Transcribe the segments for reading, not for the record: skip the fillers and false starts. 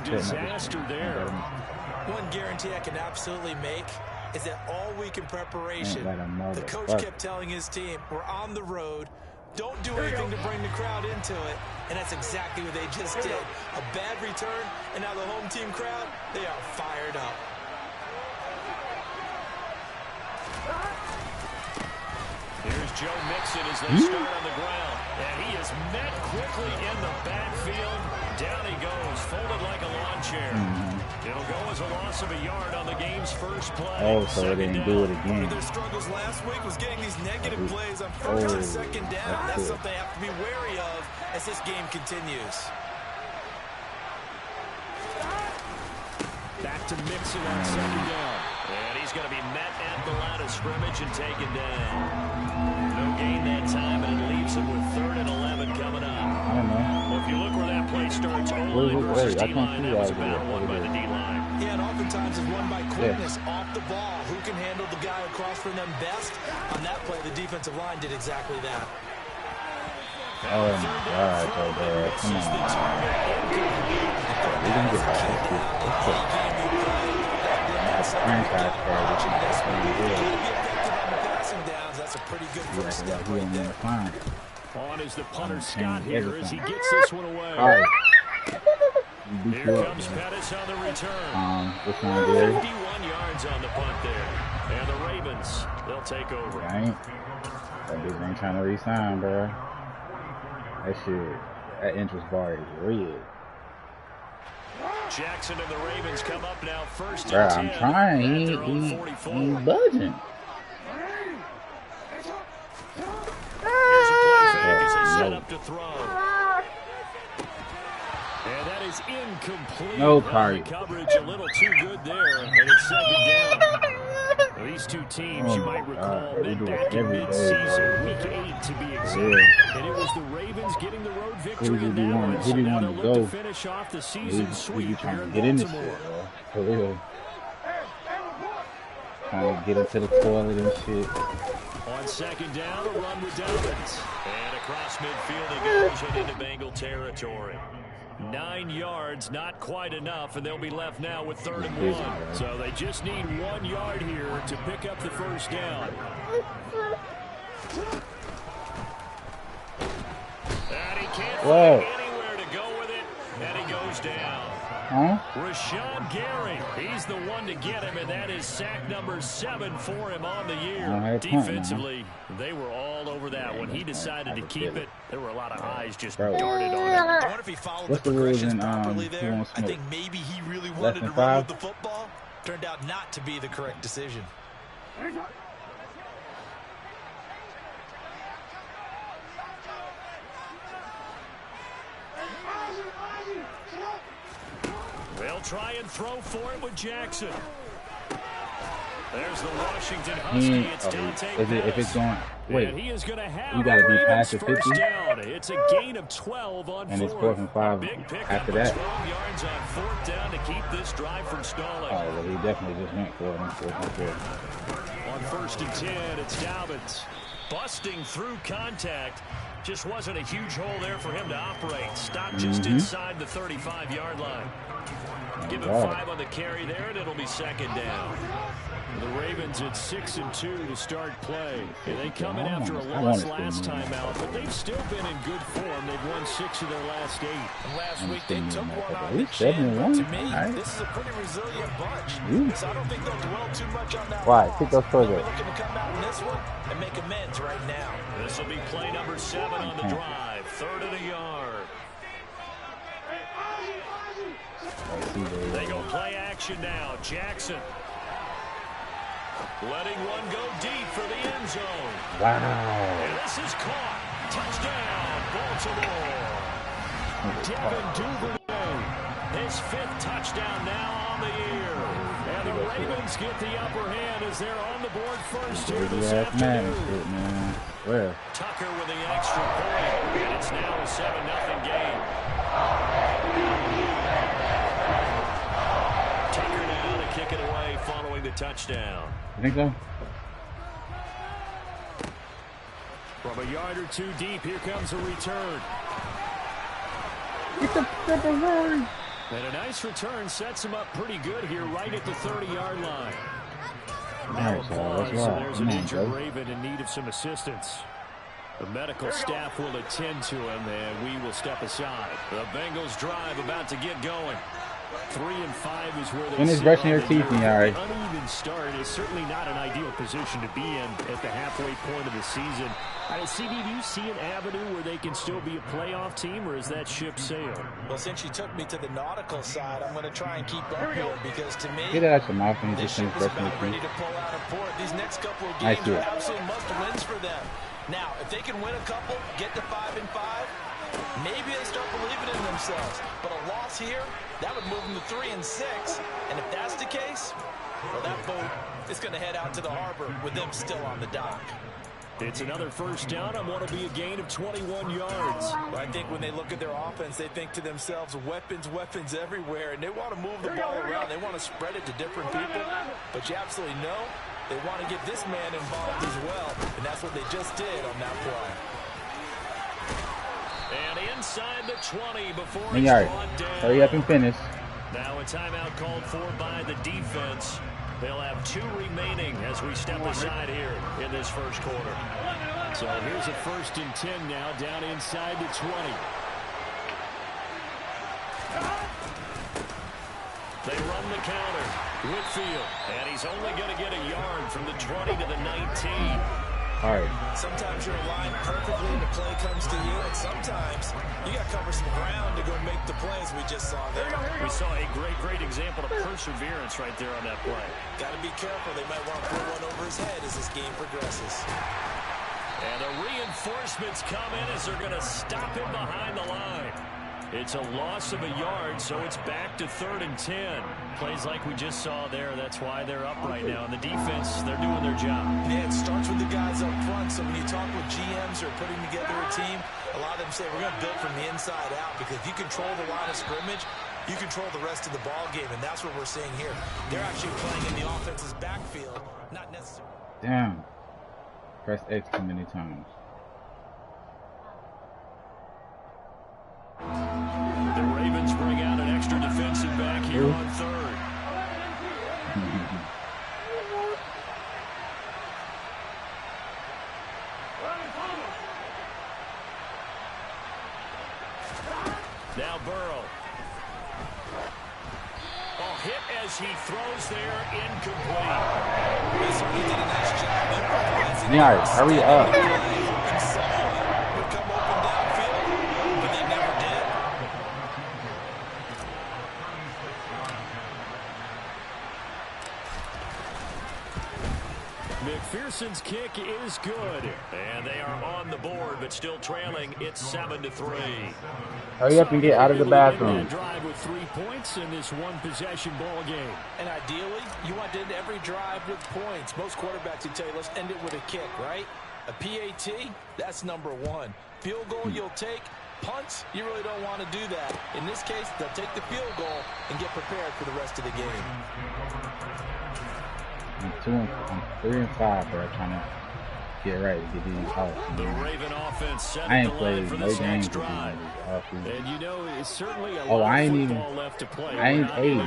disaster there. One guarantee I can absolutely make is that all week in preparation, the coach kept telling his team, we're on the road, don't do anything to bring the crowd into it, and that's exactly what they just did. A bad return, and now the home team crowd, they are fired up. Here's Joe Mixon as they start on the ground. And he is met quickly in the backfield. Down he goes, folded like a lawn chair. It'll go as a loss of a yard on the game's first play. Oh, so they didn't do it again. One of their struggles last week was getting these negative plays on first and second down. That's something they have to be wary of as this game continues. Back to Mixon on second down. And he's going to be met at the line of scrimmage and taken down. No gain that time, and it leaves him with 3rd and 11 coming up. I don't know. Well, if you look where that play starts, O-line versus D-line, that was a battle won by the D-line. Yeah, and oftentimes it's won by quickness off the ball. Who can handle the guy across from them best? On that play, the defensive line did exactly that. Oh, my God, bro. Come on. We're going to get back. Franchise card, which is that's a pretty good first step right there. On is the punter Scott here as he gets this one away. All right. Here comes Pettis on the return. 51 yards on the punt there. And the Ravens, they'll take over. That bitch ain't trying to re-sign, bro. That shit, that interest bar is real. Jackson and the Ravens come up now first Bro, and 10. I'm trying. He's budging. Here's a play fake as they set up to throw. And that is incomplete. No party. Coverage a little too good there. And it's second down. These two teams, you might recall, met back in mid-season, week 8 to be exact. And it was the Ravens getting the road victory in that one. So now they'll look to finish off the season sweep here in Baltimore. For real. Trying to get into the toilet and shit. On second down, a run with Dobbins. And across midfield he goes and into Bengal territory. 9 yards, not quite enough, and they'll be left now with 3rd and 1. So they just need 1 yard here to pick up the first down. And he can't find anywhere to go with it, and he goes down. Rashawn Gary, he's the one to get him, and that is sack number 7 for him on the year. Defensively, they were all over that. When he decided to keep it, there were a lot of eyes just darted on it. I wonder if he followed the progressions properly there. I think maybe he really wanted to run with the football. Turned out not to be the correct decision. They'll try and throw for it with Jackson. There's the Washington Husky. It's Dante if it's going, wait, and he is going to have you got to be past the 50. Down. It's a gain of 12 on and it's 4th and 5 after that. Strong yards on 4th down to keep this drive from stalling. Oh, well, he definitely just went for it on 4th and 4. On 1st and 10, it's Dobbins busting through contact. Just wasn't a huge hole there for him to operate. Stopped just inside the 35-yard line. Give him 5 on the carry there, and it'll be 2nd down. The Ravens at 6-2 to start play. And they come in after a loss last time out, but they've still been in good form. They've won 6 of their last 8. And last week they took one on the chin, but to me, this is a pretty resilient bunch. So I don't think they'll dwell too much on that. Why? Pick up further. They're looking to come out in this one and make amends right now. This will be play number 7 on the drive. 3rd and a yard. They go play action now. Jackson letting one go deep for the end zone. Wow. And this is caught. Touchdown, Baltimore. Devin Duvernay, his 5th touchdown now on the year. And the Ravens get the upper hand as they're on the board first here this afternoon. Where? Tucker with the extra point, and it's now a 7-0 game. Tucker now to kick it away following the touchdown. You think so? From a yard or 2 deep, here comes a return. Get the pepperoni. And a nice return sets him up pretty good here right at the 30-yard line. Now applause, and there's an injured Raven in need of some assistance. The medical staff will attend to him, and we will step aside. The Bengals drive about to get going. 3 and 5 is where they finish brushing your teeth, Yari. An uneven start is certainly not an ideal position to be in at the halfway point of the season. CD, do you see an avenue where they can still be a playoff team, or is that ship sailed? Well, since you took me to the nautical side, I'm going to try and keep up here because to me, get it out your mouth and this just ship finish is brushing your about ready teeth. to pull out of port. These next couple of games are absolute must-wins for them. Now, if they can win a couple, get to 5 and 5, maybe they start believing in themselves. But a loss here, that would move them to 3 and 6. And if that's the case, well, that boat is going to head out to the harbor with them still on the dock. It's another first down on what will be a gain of 21 yards. Well, I think when they look at their offense, they think to themselves, weapons, weapons everywhere, and they want to move the ball around. They want to spread it to different people, but you absolutely know they want to get this man involved as well, and that's what they just did on that play. And inside the 20 before he's brought down. Hurry up and finish. Now a timeout called for by the defense. They'll have 2 remaining as we step aside here in this first quarter. So here's a 1st and 10 now down inside the 20. They run the counter. Whitfield, and he's only going to get a yard from the 20 to the 19. All right. Sometimes you're aligned perfectly and the play comes to you, and sometimes you got to cover some ground to go make the plays we just saw there. We saw a great example of perseverance right there on that play. Got to be careful. They might want to throw one over his head as this game progresses. And the reinforcements come in as they're going to stop him behind the line. It's a loss of a yard, so it's back to 3rd and 10. Plays like we just saw there. That's why they're up right now. And the defense, they're doing their job. Yeah, it starts with the guys up front. So when you talk with GMs or putting together a team, a lot of them say we're going to build from the inside out, because if you control the line of scrimmage, you control the rest of the ball game, and that's what we're seeing here. They're actually playing in the offense's backfield, not necessarily. Damn. Press X too many times. The Ravens bring out an extra defensive back here on 3rd. Now Burrow. Oh, hit as he throws there, incomplete. He did a nice job. Yeah, hurry up. McPherson's kick is good, and they are on the board, but still trailing. It's 7-3. Hurry up and get out of the bathroom. Drive with 3 points in this one-possession ball game. And ideally, you want to end every drive with points. Most quarterbacks would tell you, let's end it with a kick, right? A PAT, that's number 1. Field goal you'll take. Punts, you really don't want to do that. In this case, they'll take the field goal and get prepared for the rest of the game. I'm 3 and 5, bro. Trying to get right to get these out. The Raven offense set I ain't the line played for no this games next drive. And you know, it's certainly a lot I ain't of even. football left to play. I ain't paid.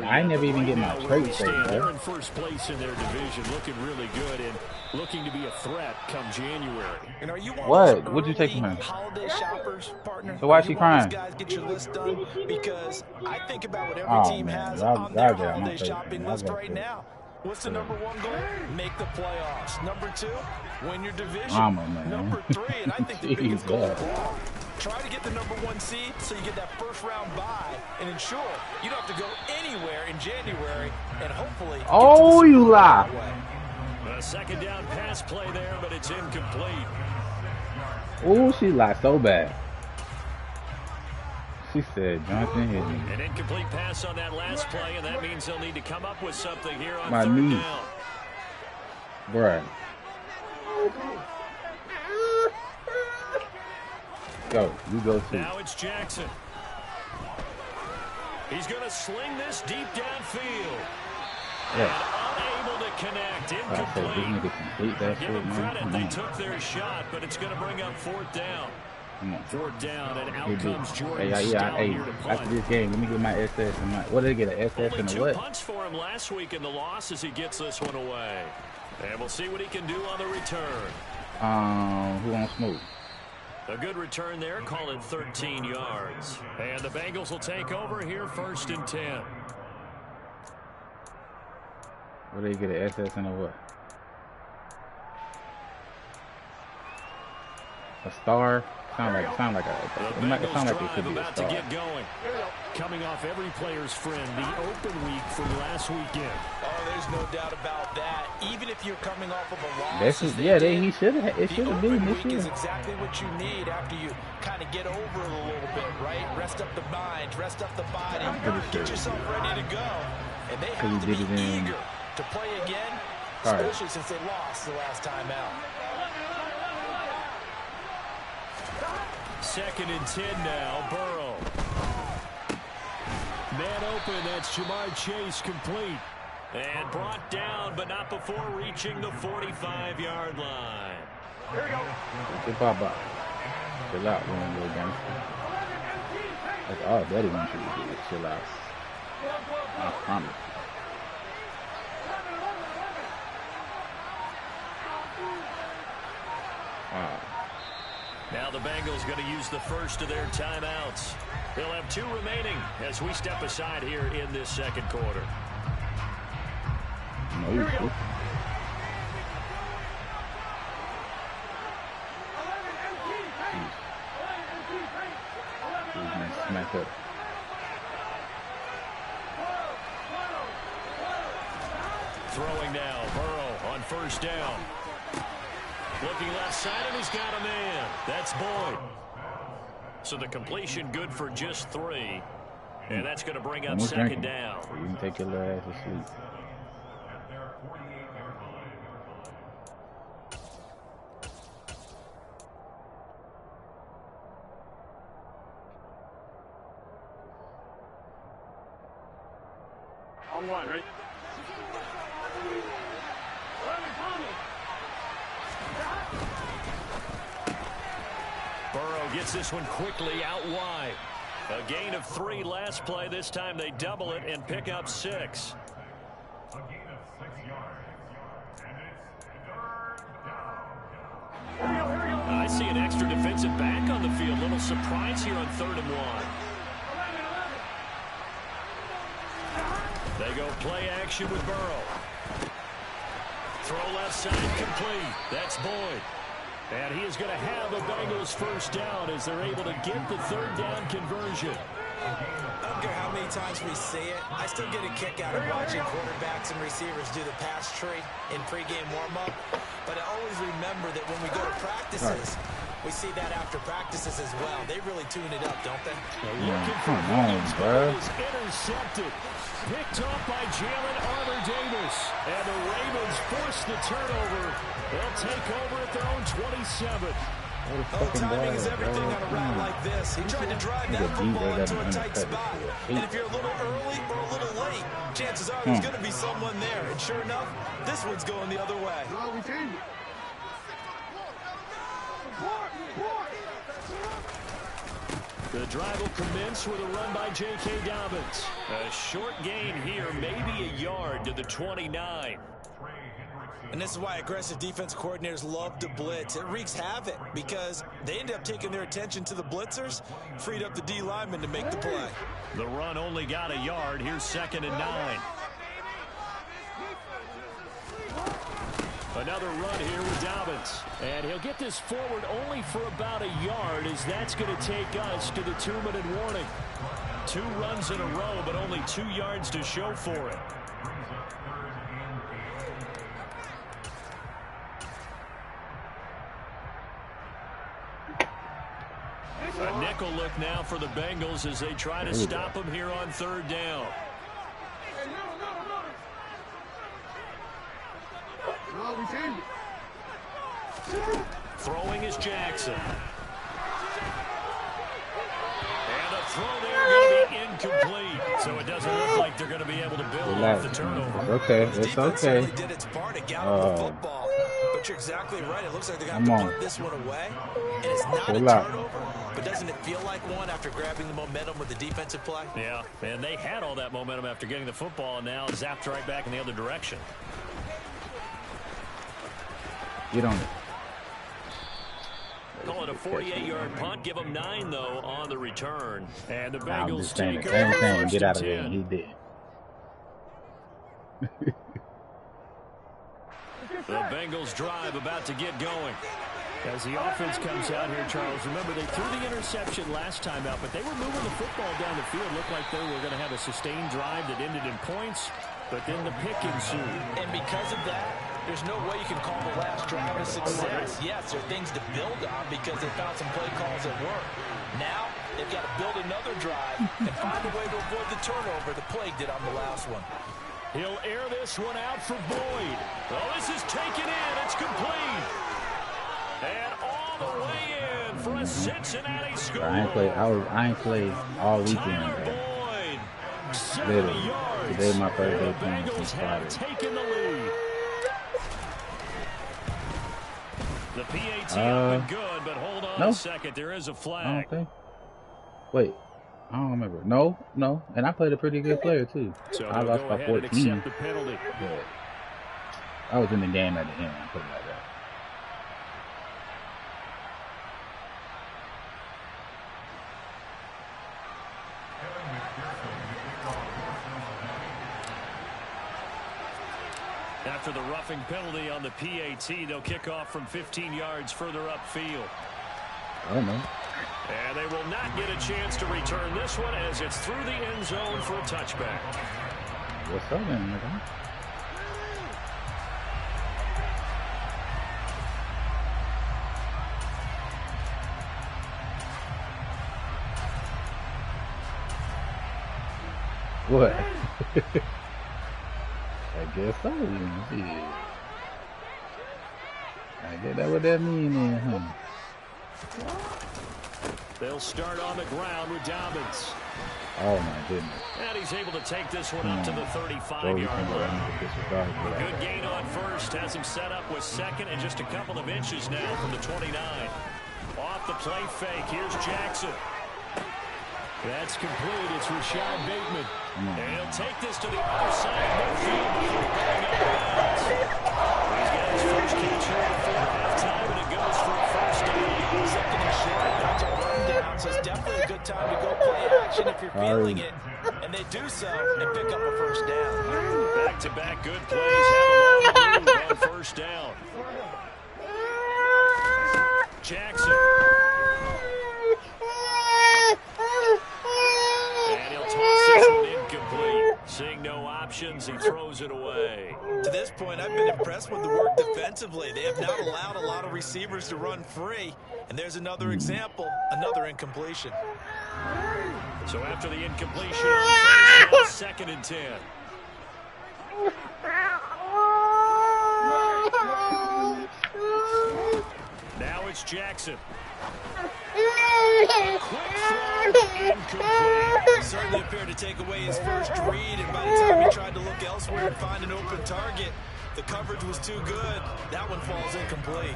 I ain't never even get my trade straight, They're bro. in first place in their division, looking really good and looking to be a threat come January. And are you what? What'd you take from him? Holiday shoppers, partner? So why is she crying? Guys get your list done, because I think about what every team has on their holiday shopping list right now. What's the number 1 goal? Make the playoffs. Number 2, win your division. Number 3, and I think the biggest goal of all, try to get the number 1 seed so you get that first-round bye and ensure you don't have to go anywhere in January and hopefully. Oh, you lie. A second down pass play there, but it's incomplete. Oh, she lied so bad. She said, Jonathan hit me. An incomplete pass on that last play, and that means they'll need to come up with something here on my 3rd knee. down. Bruh. Go. You go too. Now it's Jackson. He's going to sling this deep downfield. Yeah. And unable to connect. Incomplete. Give them credit. They took their shot, but it's going to bring up 4th down. Come on. Fourth down, and out comes Jordan. Hey, after this game, let me get my SS and my. What did they get? An SS and a what? Only 2 punts for him last week in the loss as he gets this one away. And we'll see what he can do on the return. Who wants smooth? A good return there, call it 13 yards. And the Bengals will take over here, 1st and 10. What did they get? An SS and a what? A star? Sound like it could be a star. Get going. Coming off every player's friend, the open week from last weekend. Oh, there's no doubt about that. Even if you're coming off of a loss, he should have. It should have been this year. Is exactly what you need after you kind of get over it a little bit, right? Rest up the mind, rest up the body, get yourself ready to go. And they have to be eager to play again, especially since they lost the last time out. 2nd and 10 now, Burrow. Man open, that's Jamar Chase complete. And brought down, but not before reaching the 45-yard line. Here we go. Bye-bye. Chill out, one little gangster. That's all Daddy wants you to do, chill out. I promise. Now the Bengals going to use the first of their timeouts. They'll have 2 remaining as we step aside here in this 2nd quarter. Here we go. Smack up. Throwing now, Burrow on 1st down. Looking left side, and he's got a man. That's Boyd. So the completion good for just 3. And that's going to bring up 2nd down. You can take your little ass to sleep. On 1, right? Burrow gets this one quickly out wide. A gain of 3 last play. This time they double it and pick up 6. A gain of 6 yards. And it's 3rd down. I see an extra defensive back on the field. Little surprise here on 3rd and 1. They go play action with Burrow. Throw left side complete. That's Boyd. And he is going to have a Bengals 1st down as they're able to get the 3rd down conversion. I don't care how many times we see it. I still get a kick out of watching quarterbacks and receivers do the pass tree in pregame warm-up. But I always remember that when we go to practices, we see that after practices as well. They really tune it up, don't they? Come on, bro. Intercepted. Picked off by Jalen Armour-Davis. And the Ravens force the turnover. They'll take over at their own 27. Timing is everything on a route like this. He tried to drive that football into a tight spot. And if you're a little early or a little late, chances are there's going to be someone there. And sure enough, this one's going the other way. The drive will commence with a run by J.K. Dobbins. A short gain here, maybe a yard to the 29. And this is why aggressive defense coordinators love to blitz. It wreaks havoc because they end up taking their attention to the blitzers, freed up the D lineman to make the play. The run only got a yard. Here's 2nd and 9. Another run here with Dobbins. And he'll get this forward only for about a yard, as that's going to take us to the 2-minute warning. 2 runs in a row, but only 2 yards to show for it. A nickel look now for the Bengals as they try to stop him here on 3rd down. Throwing is Jackson. And a throw there going to be incomplete. So it doesn't look like they're going to be able to build off the turnover. Okay, it's okay. Did its part to gallop the football. But you're exactly right. It looks like they're going to have to punt this one away. And it's not a turnover. but doesn't it feel like one after grabbing the momentum with the defensive play? Yeah, and they had all that momentum after getting the football, and now zapped right back in the other direction. Get on it. Call it a 48-yard punt. Give them 9, though, on the return. And the I'm Bengals just saying take the same over thing. first Get out and of there, 10. and he did. The Bengals drive about to get going. As the offense comes out here, Charles, remember they threw the interception last time out, but they were moving the football down the field. Looked like they were going to have a sustained drive that ended in points, but then the pick ensued. And because of that, there's no way you can call the last drive a success. Yes, there are things to build on because they found some play calls that work. Now, they've got to build another drive and find a way to avoid the turnover the plague did on the last one. He'll air this one out for Boyd. Oh, this is taken in. It's complete. And all the way in for a Cincinnati score. I ain't played all weekend. Boyd, 70 Literally. yards. Today's my first day The playing Bengals since have Friday. taken the lead. The PAT up and good, but hold on a second. There is a I flag. don't think. Wait. I don't remember. No. And I played a pretty good player, too. So I lost by 14. accept the penalty. But I was in the game at the end. I put it like that. After the roughing penalty on the PAT, they'll kick off from 15 yards further upfield. I don't know. And they will not get a chance to return this one as it's through the end zone for a touchback. What's up, then, nigga? What? I guess so. Yeah. I get that what that mean then, huh? They'll start on the ground with Dobbins. Oh my goodness. And he's able to take this one up to the 35-yard line. Good gain on first. Has him set up with second and just a couple of inches now from the 29. Off the play fake. Here's Jackson. That's complete. It's Rashad Bateman. And he'll take this to the other side of midfield before going out of bounds. He's got his first catch here before halftime, and it goes for a first down. Second and short, that's a run down, so it's definitely a good time to go play action if you're feeling it. And they do so and pick up a first down. Back-to-back good plays have a long move on first down. Jackson. And he'll toss this one incomplete. Seeing no options, he throws it away. To this point, I've been impressed with the work defensively. They have not allowed a lot of receivers to run free. And there's another example, another incompletion. So after the incompletion on first, second and 10. Now it's Jackson. Quick throw, incomplete. Certainly appeared to take away his first read, and by the time he tried to look elsewhere and find an open target, the coverage was too good. That one falls incomplete.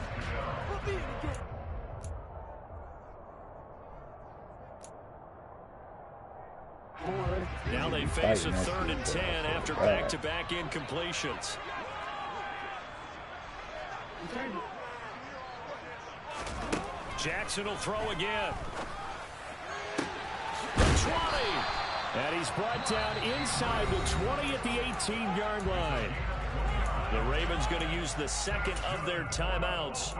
Now they face a 3rd and 10 after back-to-back incompletions. Jackson will throw again. 20. And he's brought down inside the 20 at the 18-yard line. The Ravens going to use the second of their timeouts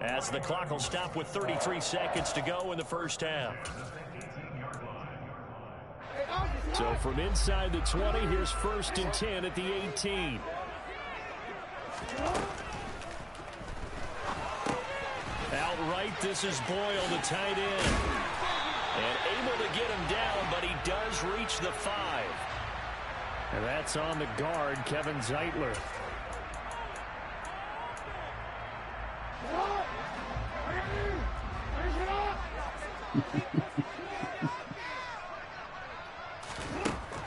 as the clock will stop with 33 seconds to go in the first half. So from inside the 20, here's 1st and 10 at the 18. Outright, this is Boyle, the tight end. And able to get him down, but he does reach the 5. And that's on the guard, Kevin Zeitler.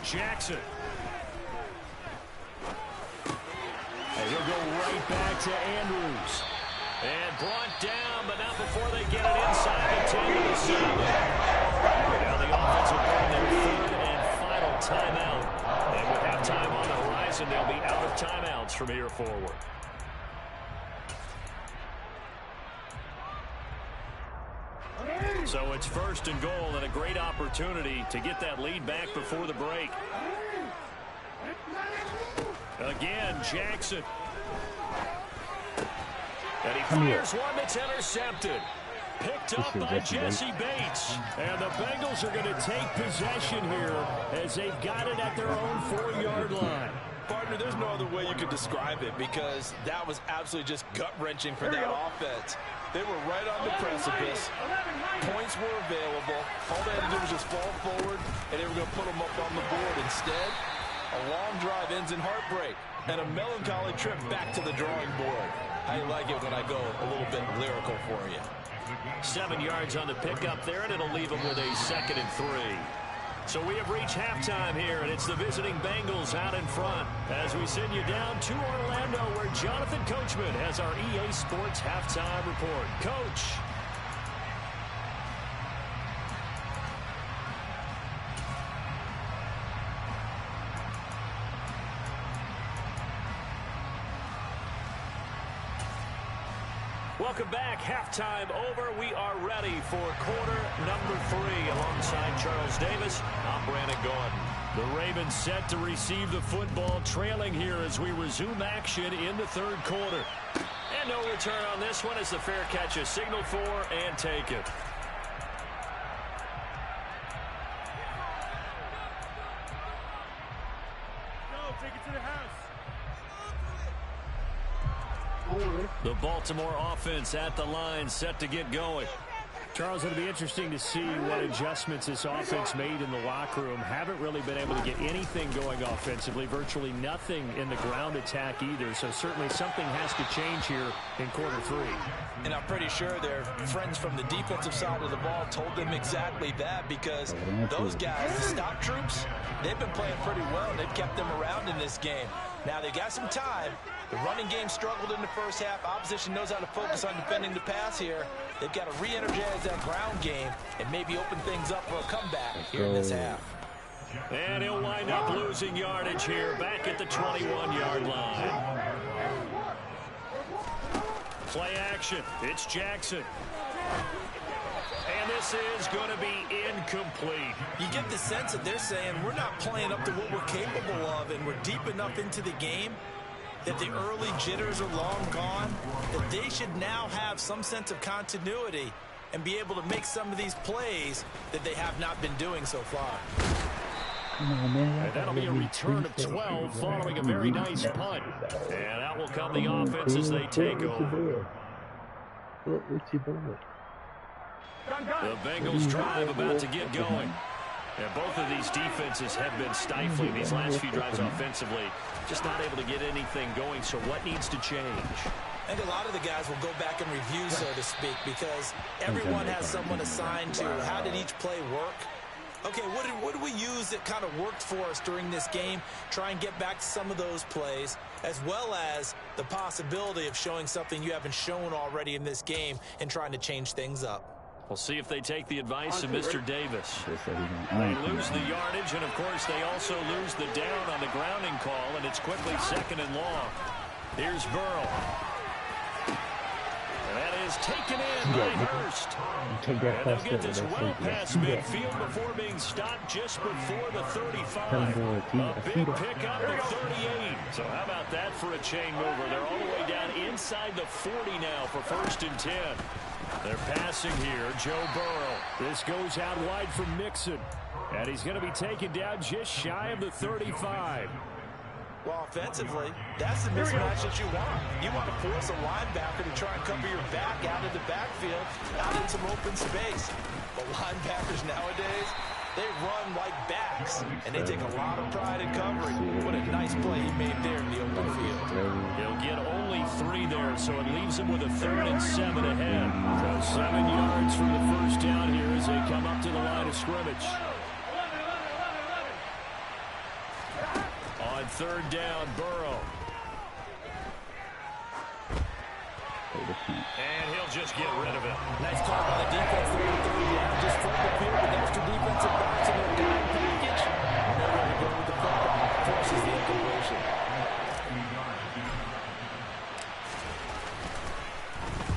Jackson. And he'll go right back to Andrews. And brought down, but not before they get it inside the 10 to the 7. Now the offense will bring their third and final timeout. And with halftime on the horizon, they'll be out of timeouts from here forward. So it's first and goal and a great opportunity to get that lead back before the break. Again, Jackson. And he fires one that's intercepted. Picked up by Jesse Bates. And the Bengals are going to take possession here as they've got it at their own 4-yard line. Partner, there's no other way you could describe it because that was absolutely just gut-wrenching for that offense. They were right on the precipice. Points were available. All they had to do was just fall forward, and they were going to put them up on the board. Instead, a long drive ends in heartbreak and a melancholy trip back to the drawing board. I like it when I go a little bit lyrical for you. 7 yards on the pickup there, and it'll leave them with a 2nd and 3. So we have reached halftime here, and it's the visiting Bengals out in front as we send you down to Orlando where Jonathan Coachman has our EA Sports halftime report. Coach. Welcome back. Halftime over. We are ready for quarter number 3 alongside Charles Davis. I'm Brandon Gordon. The Ravens set to receive the football, trailing here as we resume action in the third quarter. And no return on this one as the fair catch is signaled for and taken. Take it to the house. The Baltimore offense at the line, set to get going. Charles, it'll be interesting to see what adjustments this offense made in the locker room. Haven't really been able to get anything going offensively, virtually nothing in the ground attack either. So certainly something has to change here in quarter 3. And I'm pretty sure their friends from the defensive side of the ball told them exactly that because those guys, the stock troops, they've been playing pretty well. They've kept them around in this game. Now they got some time. The running game struggled in the first half. Opposition knows how to focus on defending the pass here. They've got to re-energize that ground game and maybe open things up for a comeback here in this half. And he'll wind up losing yardage here back at the 21-yard line. Play action. It's Jackson. And this is going to be incomplete. You get the sense that they're saying we're not playing up to what we're capable of and we're deep enough into the game that the early jitters are long gone, that they should now have some sense of continuity and be able to make some of these plays that they have not been doing so far. And that'll be a return of 12 following a very nice punt. And out will come the offense as they take over. The Bengals drive about to get going. And both of these defenses have been stifling these last few drives offensively. Just not able to get anything going. So what needs to change? I think a lot of the guys will go back and review, so to speak, because everyone has someone assigned to how did each play work. Okay, what did we use that kind of worked for us during this game? Try and get back to some of those plays, as well as the possibility of showing something you haven't shown already in this game and trying to change things up. We'll see if they take the advice of Mr. Davis. They lose the yardage, and, of course, they also lose the down on the grounding call, and it's quickly 2nd and long. Here's Burrow. And that is taken in by Hurst. And they'll get this well past midfield before being stopped just before the 35. A big pickup at 38. So how about that for a chain mover? They're all the way down inside the 40 now for 1st and 10. They're passing here, Joe Burrow. This goes out wide from Mixon. And he's going to be taken down just shy of the 35. Well, offensively, that's the mismatch that you want. You want to force a linebacker to try and cover your back out of the backfield, out in some open space. But linebackers nowadays, they run like backs, and they take a lot of pride in covering. What a nice play he made there in the open field. He'll get only 3 there, so it leaves him with a 3rd and 7 ahead. So 7 yards from the first down here as they come up to the line of scrimmage. On 3rd down, Burrow. And he'll just get rid of it. Nice call by the defense there in third down. Just flip the field with extra defensive backs in their dime package. Nowhere to go with the football. Forces the incompletion.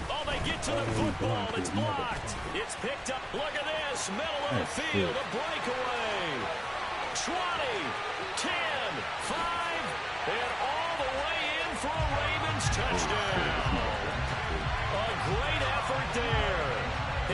Oh, they get to the football. It's blocked. It's picked up. Look at this. Middle of the field. A breakaway. 20, 10, 5, and all the way in for a Ravens touchdown. A great effort there.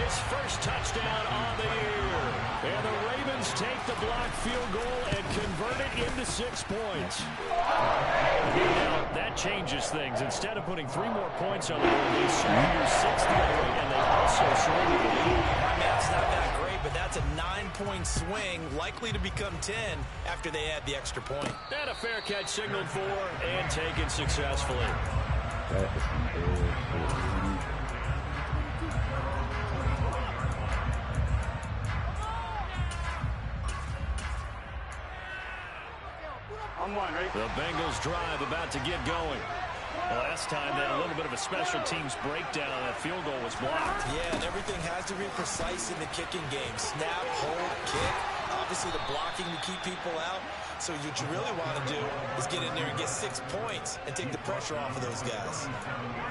His first touchdown on the year. And the Ravens take the blocked field goal and convert it into 6 points. Now, that changes things. Instead of putting 3 more points on the board, they serve your 6th lead, and they also surrender the lead. I mean, it's not that great, but that's a 9-point swing, likely to become 10 after they add the extra point. And a fair catch signaled for and taken successfully. The Bengals drive about to get going. Well, last time they had a little bit of a special teams breakdown. That field goal was blocked. Yeah, and everything has to be precise in the kicking game. Snap, hold, kick. Obviously the blocking to keep people out. So what you really want to do is get in there and get 6 points and take the pressure off of those guys.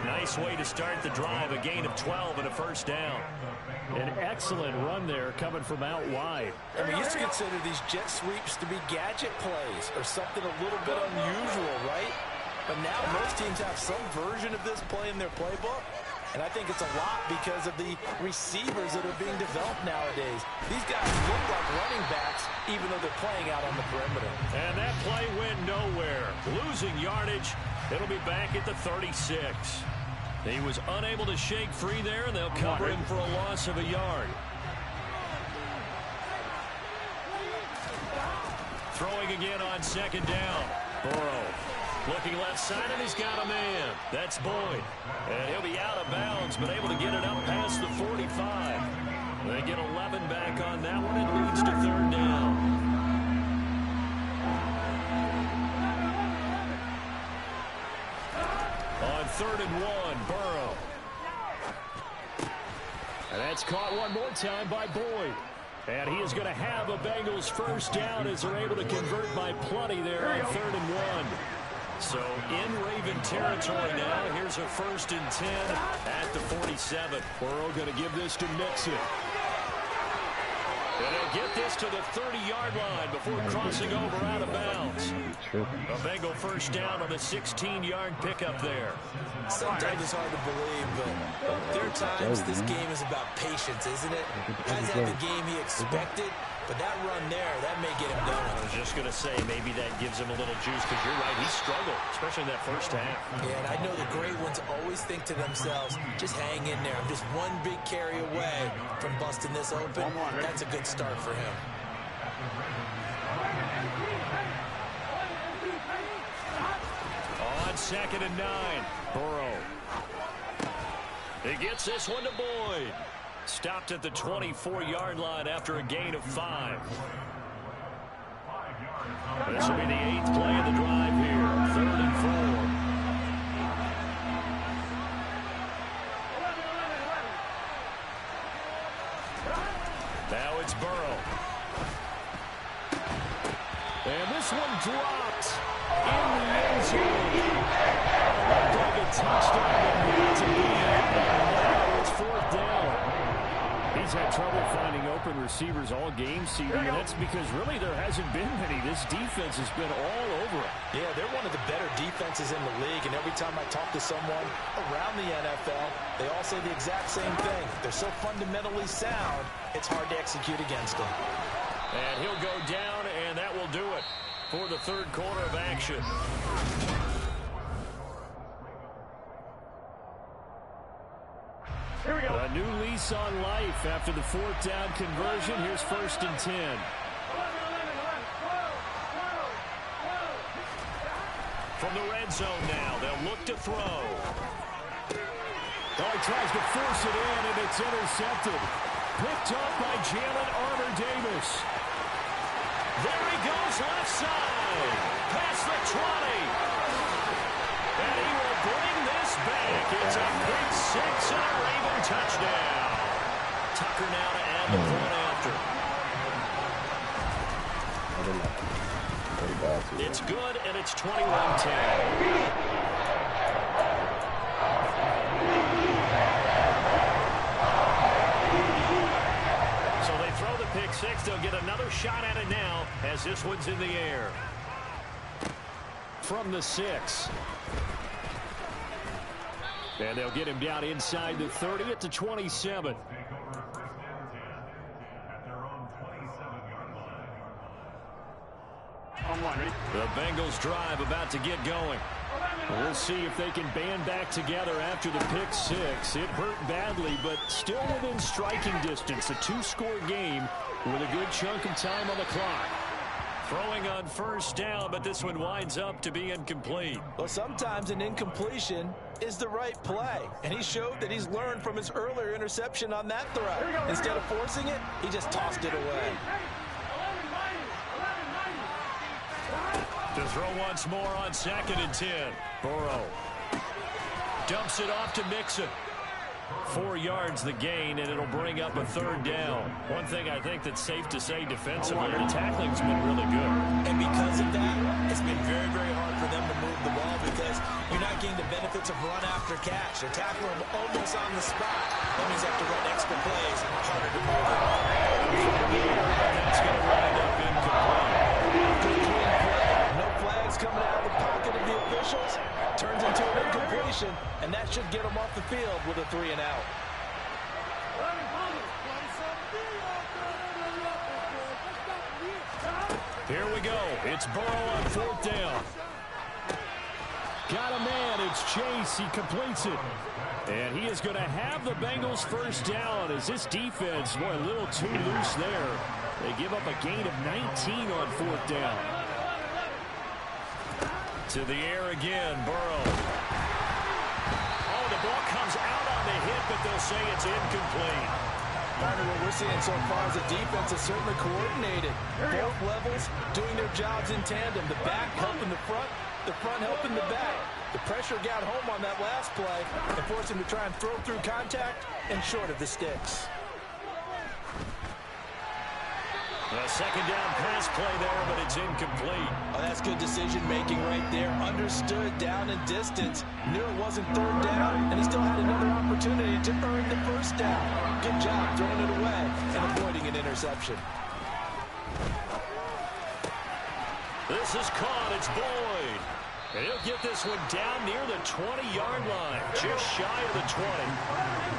Nice way to start the drive. A gain of 12 and a first down. An excellent run there coming from out wide. And we used to consider these jet sweeps to be gadget plays or something a little bit unusual, right? But now most teams have some version of this play in their playbook. And I think it's a lot because of the receivers that are being developed nowadays. These guys look like running backs even though they're playing out on the perimeter. And that play went nowhere. Losing yardage. It'll be back at the 36. He was unable to shake free there, and they'll cover him for a loss of a yard. Throwing again on second down. Burrow looking left side, and he's got a man. That's Boyd. And he'll be out of bounds, but able to get it up past the 45. They get 11 back on that one. It leads to third down. On 3rd and 1, Burrow. And that's caught one more time by Boyd. And he is going to have a Bengals first down as they're able to convert by plenty there on 3rd and 1. So in Raven territory now. Here's a 1st and 10 at the 47. Burrow going to give this to Mixon. And they'll get this to the 30-yard line before crossing over out of bounds. A Bengal first down on a 16-yard pickup there. Sometimes it's hard to believe, but there are times this game is about patience, isn't it? Hasn't had the game he expected, but that run there, that may get him going. I was just going to say, maybe that gives him a little juice, because you're right, he struggled, especially in that first half. Yeah, and I know the great ones always think to themselves, just hang in there. I'm just one big carry away from busting this open. That's a good start for him. On 2nd and 9, Burrow. He gets this one to Boyd. Stopped at the 24-yard line after a gain of 5. This will be the 8th play of the drive here. 3rd and 4. Now it's Burrow. And this one dropped in the end zone. A touchdown. Now it's 4th down. He's had trouble finding open receivers all game, CD, and that's because really there hasn't been many. This defense has been all over it. Yeah, they're one of the better defenses in the league, and every time I talk to someone around the NFL, they all say the exact same thing. They're so fundamentally sound, it's hard to execute against them. And he'll go down, and that will do it for the 3rd quarter of action. Here we go. A new lease on life after the 4th down conversion. Here's 1st and 10. From the red zone now, they'll look to throw. Oh, he tries to force it in, and it's intercepted. Picked up by Jalen Armour-Davis. There he goes left side. Past the 20. And he will bring this back. It's a pick six and a Raven touchdown. Tucker now to add the point after. It's good, and it's 21-10. Pick six. They'll get another shot at it now as this one's in the air. From the 6. And they'll get him down inside the 30 at the 27. The Bengals drive about to get going. We'll see if they can band back together after the pick six. It hurt badly, but still within striking distance. A 2-score game with a good chunk of time on the clock. Throwing on first down, but this one winds up to be incomplete. Well, sometimes an incompletion is the right play, and he showed that he's learned from his earlier interception on that throw. Instead of forcing it, he just tossed it away. To throw once more on 2nd and 10. Burrow dumps it off to Mixon. 4 yards the gain, and it'll bring up a 3rd down. One thing I think that's safe to say defensively, the tackling's been really good. And because of that, it's been very, very hard for them to move the ball because you're not getting the benefits of run after catch. They're tackling them almost on the spot. That means they have to run extra plays, harder to move it. That's going to wind up incomplete. No flags coming out of the pocket of the officials. Turns into an incompletion, and that should get them off the field with a 3 and out. Here we go. It's Burrow on 4th down. Got a man. It's Chase. He completes it. And he is going to have the Bengals 1st down as this defense, boy, a little too loose there. They give up a gain of 19 on 4th down. To the air again, Burrow. Oh, the ball comes out on the hit, but they'll say it's incomplete. Part of what we're seeing so far is the defense is certainly coordinated. Both levels doing their jobs in tandem. The back helping the front helping the back. The pressure got home on that last play and forced him to try and throw through contact and short of the sticks. A 2nd down pass play there, but it's incomplete. Oh, that's good decision-making right there. Understood down and distance. Knew it wasn't 3rd down, and he still had another opportunity to earn the 1st down. Good job throwing it away and avoiding an interception. This is caught. It's Boyd. And he'll get this one down near the 20-yard line, just shy of the 20.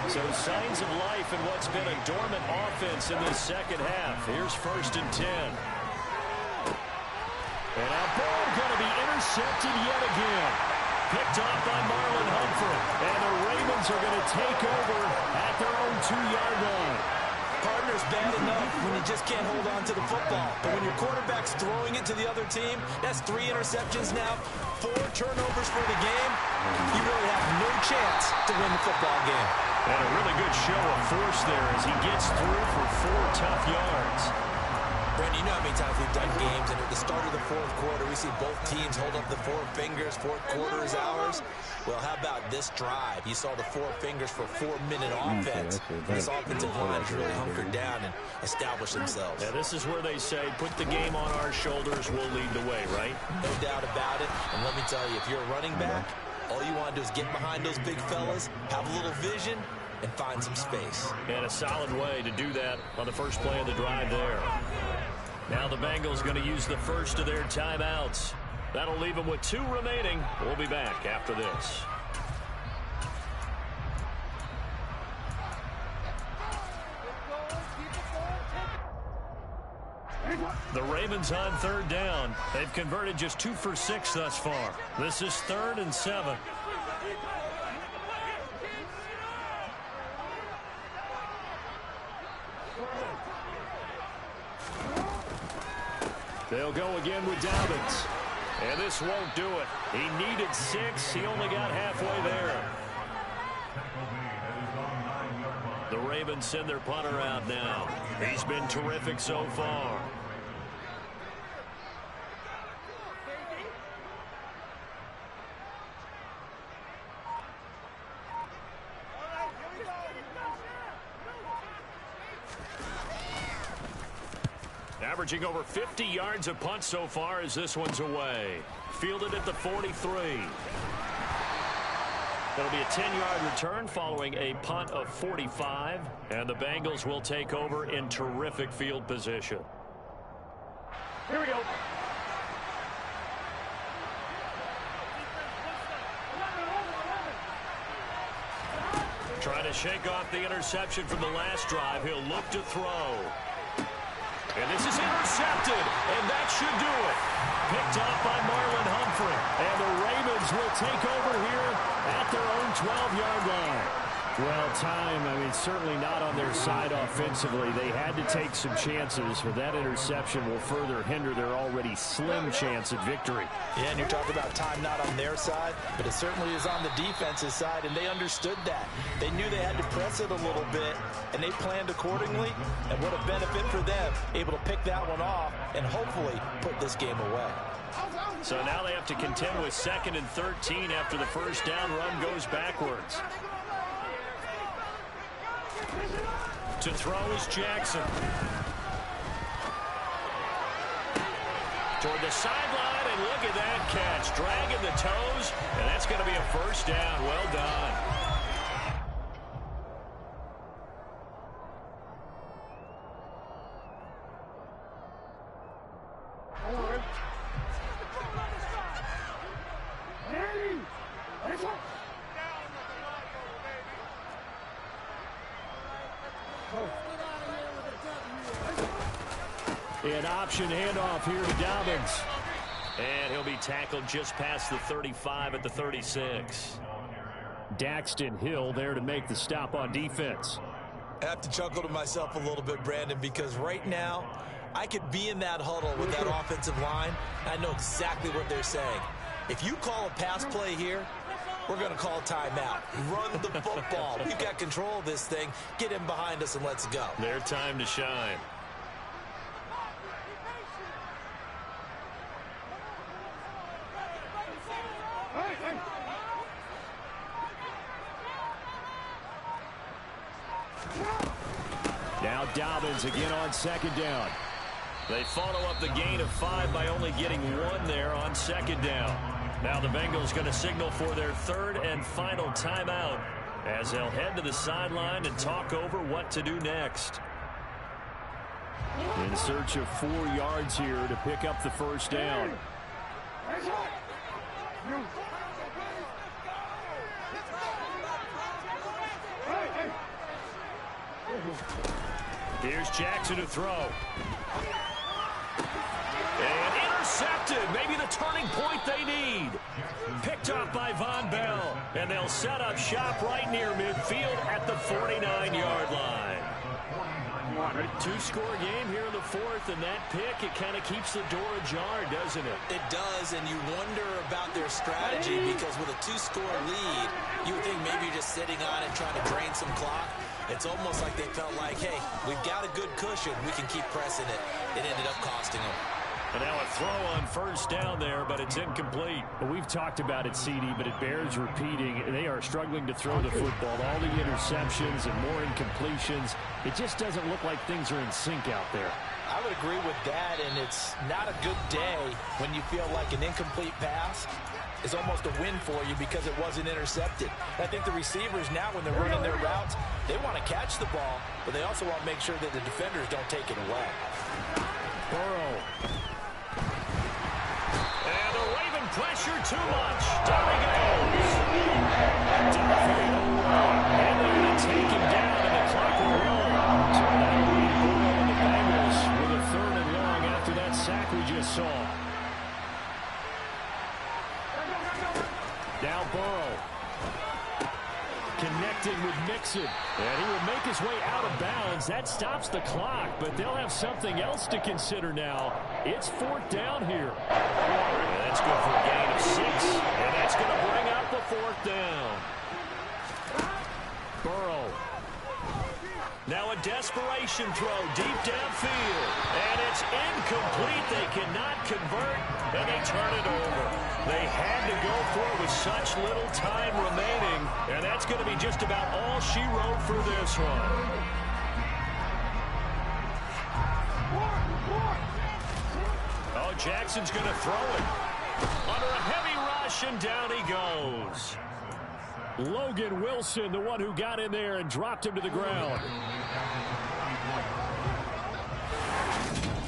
So signs of life in what's been a dormant offense in this 2nd half. Here's 1st and 10. And that ball going to be intercepted yet again. Picked off by Marlon Humphrey. And the Ravens are going to take over at their own 2-yard line. Partner's bad enough when you just can't hold on to the football. But when your quarterback's throwing it to the other team, that's 3 interceptions now, 4 turnovers for the game. You really have no chance to win the football game. And a really good show of force there as he gets through for 4 tough yards. Brandon, you know how many times we've done games, and at the start of the 4th quarter, we see both teams hold up the 4 fingers, 4th quarter is ours. Well, how about this drive? You saw the 4 fingers for 4-minute offense. This offensive line has really hunkered down and established themselves. Yeah, this is where they say, put the game on our shoulders, we'll lead the way, right? No doubt about it. And let me tell you, if you're a running back, all you want to do is get behind those big fellas, have a little vision, and find some space. And a solid way to do that on the first play of the drive there. Now the Bengals going to use the first of their timeouts. That'll leave them with 2 remaining. We'll be back after this. The Ravens on 3rd down. They've converted just 2 for 6 thus far. This is 3rd and 7. They'll go again with Dobbins. And this won't do it. He needed 6. He only got halfway there. The Ravens send their punter out now. He's been terrific so far. Averaging over 50 yards a punt so far as this one's away. Fielded at the 43. That'll be a 10-yard return following a punt of 45. And the Bengals will take over in terrific field position. Here we go. Trying to shake off the interception from the last drive. He'll look to throw. And this is intercepted, and that should do it. Picked off by Marlon Humphrey. And the Ravens will take over here at their own 12-yard line. Well, certainly not on their side offensively. They had to take some chances, but that interception will further hinder their already slim chance at victory. Yeah, and you're talking about time not on their side, but it certainly is on the defense's side, and they understood that. They knew they had to press it a little bit, and they planned accordingly, and what a benefit for them, able to pick that one off and hopefully put this game away. So now they have to contend with 2nd and 13 after the first down run goes backwards. To throw is Jackson. Toward the sideline, and look at that catch. Dragging the toes, and that's going to be a first down. Well done. An option handoff here to Dobbins. And he'll be tackled just past the 35 at the 36. Daxton Hill there to make the stop on defense. I have to chuckle to myself a little bit, Brandon, because right now I could be in that huddle with that offensive line. I know exactly what they're saying. If you call a pass play here, we're going to call timeout. Run the football. We've got control of this thing. Get in behind us and let's go. Their time to shine. Now Dobbins again on 2nd down. They follow up the gain of 5 by only getting 1 there on 2nd down. Now the Bengals going to signal for their 3rd and final timeout as they'll head to the sideline and talk over what to do next. In search of 4 yards here to pick up the first down. Here's Jackson to throw. And intercepted. Maybe the turning point they need. Picked off by Von Bell. And they'll set up shop right near midfield at the 49-yard line. 2-score game here in the 4th, and that pick, it kind of keeps the door ajar, doesn't it? It does, and you wonder about their strategy because with a 2-score lead, you would think maybe you're just sitting on it trying to drain some clock. It's almost like they felt like, hey, we've got a good cushion. We can keep pressing it. It ended up costing them. And now a throw on first down there, but it's incomplete. Well, we've talked about it, CD, but it bears repeating. They are struggling to throw the football. All the interceptions and more incompletions. It just doesn't look like things are in sync out there. I would agree with that, and it's not a good day when you feel like an incomplete pass is almost a win for you because it wasn't intercepted. I think the receivers now, when they're running their routes, they want to catch the ball, but they also want to make sure that the defenders don't take it away. Burrow. And the Raven pressure too much. Down he goes. And they're going to take him down, and the clock will roll. So that'll leave Burrow and the Bengals with a 3rd and long after that sack we just saw. Now Burrow. Connecting with Mixon. And he will make his way out of bounds. That stops the clock, but they'll have something else to consider now. It's 4th down here. And that's good for a gain of 6. And that's going to bring out the 4th down. Burrow. Now a desperation throw deep downfield. And it's incomplete. They cannot convert, and they turn it over. They had to go for it with such little time remaining, and that's going to be just about all she wrote for this one. Jackson's going to throw it. Under a heavy rush, and down he goes. Logan Wilson, the one who got in there and dropped him to the ground.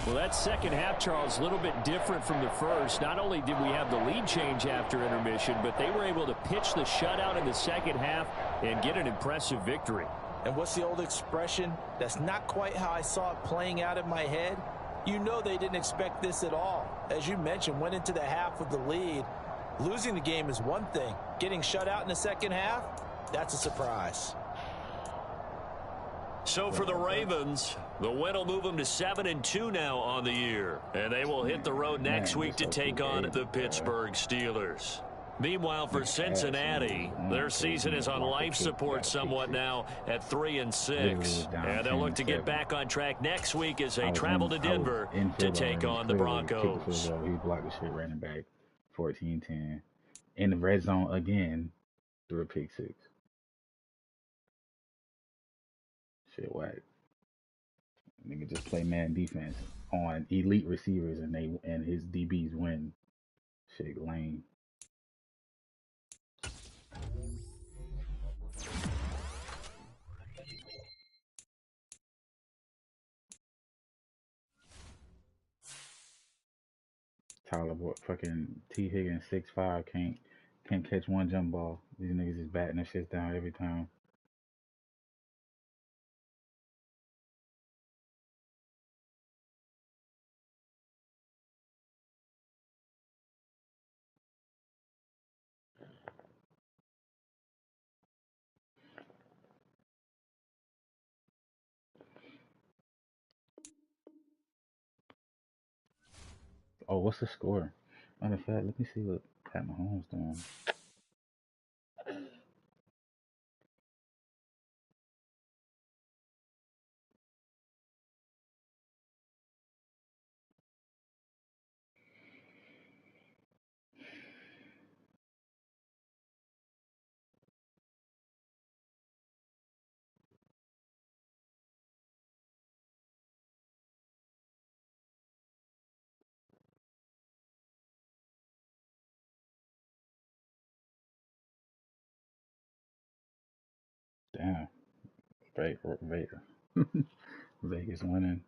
Well, that second half, Charles, a little bit different from the first. Not only did we have the lead change after intermission, but they were able to pitch the shutout in the second half and get an impressive victory. And what's the old expression? That's not quite how I saw it playing out in my head. You know they didn't expect this at all. As you mentioned, went into the half with the lead. Losing the game is one thing. Getting shut out in the second half, that's a surprise. So for the Ravens, the win will move them to 7-2 now on the year. And they will hit the road next week to take on the Pittsburgh Steelers. Meanwhile, for Cincinnati, their season is on life support somewhat now at 3-6. And they'll look to get back on track next week as they travel to Denver to take on the Broncos. He blocked the shit running back, 14-10. In the red zone again, through a pick six. Shit whack. Nigga just play man defense on elite receivers and his DBs win. Shit lame. Tyler, fucking T. Higgins, 6'5", can't catch one jump ball. These niggas is batting their shit down every time. Oh, what's the score? Matter of fact, let me see what Pat Mahomes doing. Damn. Vegas winning.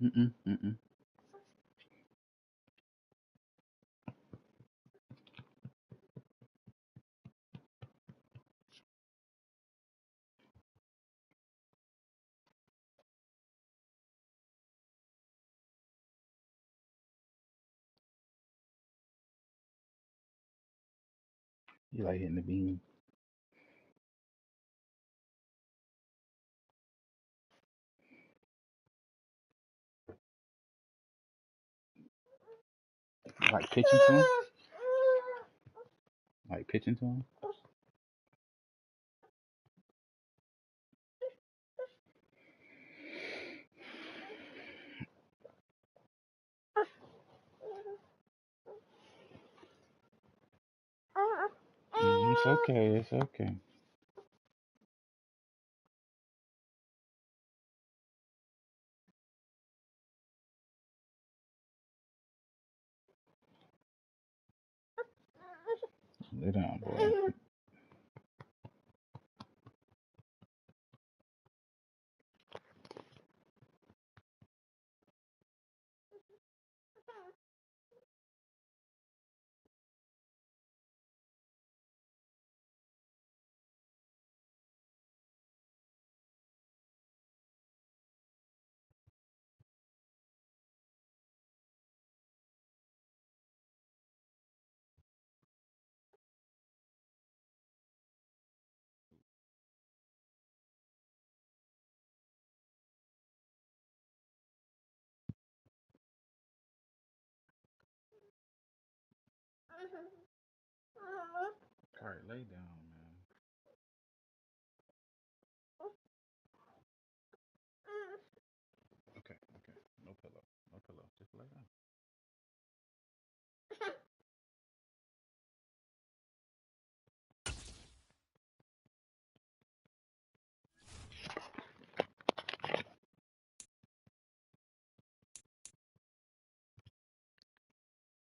Mm-mm. You like hitting the beam. Like pitching to him? Like pitching to him? It's okay. It's okay. Lay down, boy. All right, lay down, man. Okay. No pillow. Just lay down.